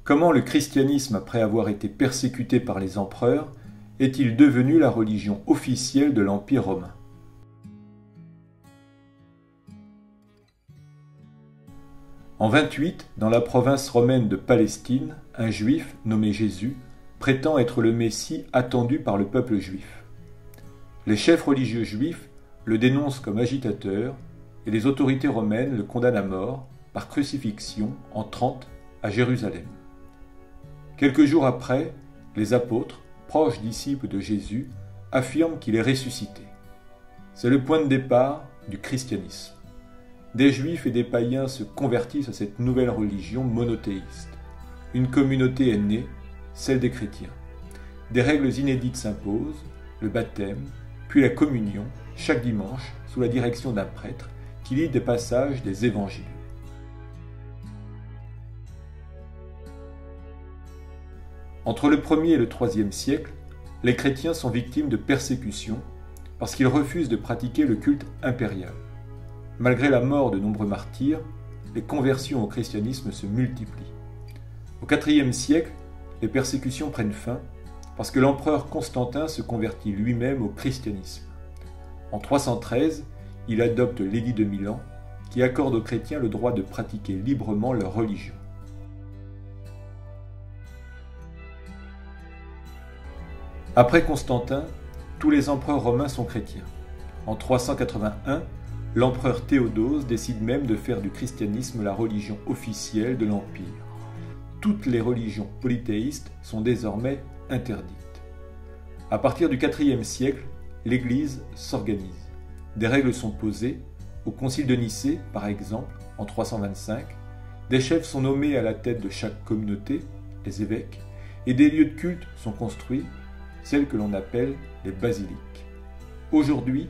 Comment le christianisme, après avoir été persécuté par les empereurs, est-il devenu la religion officielle de l'Empire romain? En 28, dans la province romaine de Palestine, un juif nommé Jésus prétend être le Messie attendu par le peuple juif. Les chefs religieux juifs le dénoncent comme agitateur et les autorités romaines le condamnent à mort par crucifixion en 30 à Jérusalem. Quelques jours après, les apôtres, proches disciples de Jésus, affirment qu'il est ressuscité. C'est le point de départ du christianisme. Des juifs et des païens se convertissent à cette nouvelle religion monothéiste. Une communauté est née, celle des chrétiens. Des règles inédites s'imposent, le baptême, puis la communion, chaque dimanche, sous la direction d'un prêtre qui lit des passages des évangiles. Entre le 1er et le 3e siècle, les chrétiens sont victimes de persécutions parce qu'ils refusent de pratiquer le culte impérial. Malgré la mort de nombreux martyrs, les conversions au christianisme se multiplient. Au IVe siècle, les persécutions prennent fin parce que l'empereur Constantin se convertit lui-même au christianisme. En 313, il adopte l'édit de Milan qui accorde aux chrétiens le droit de pratiquer librement leur religion. Après Constantin, tous les empereurs romains sont chrétiens. En 381, l'empereur Théodose décide même de faire du christianisme la religion officielle de l'Empire. Toutes les religions polythéistes sont désormais interdites. À partir du IVe siècle, l'Église s'organise. Des règles sont posées. Au concile de Nicée, par exemple, en 325, des chefs sont nommés à la tête de chaque communauté, les évêques, et des lieux de culte sont construits, celles que l'on appelle les basiliques. Aujourd'hui,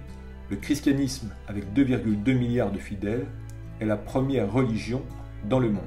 le christianisme, avec 2,2 milliards de fidèles, est la première religion dans le monde.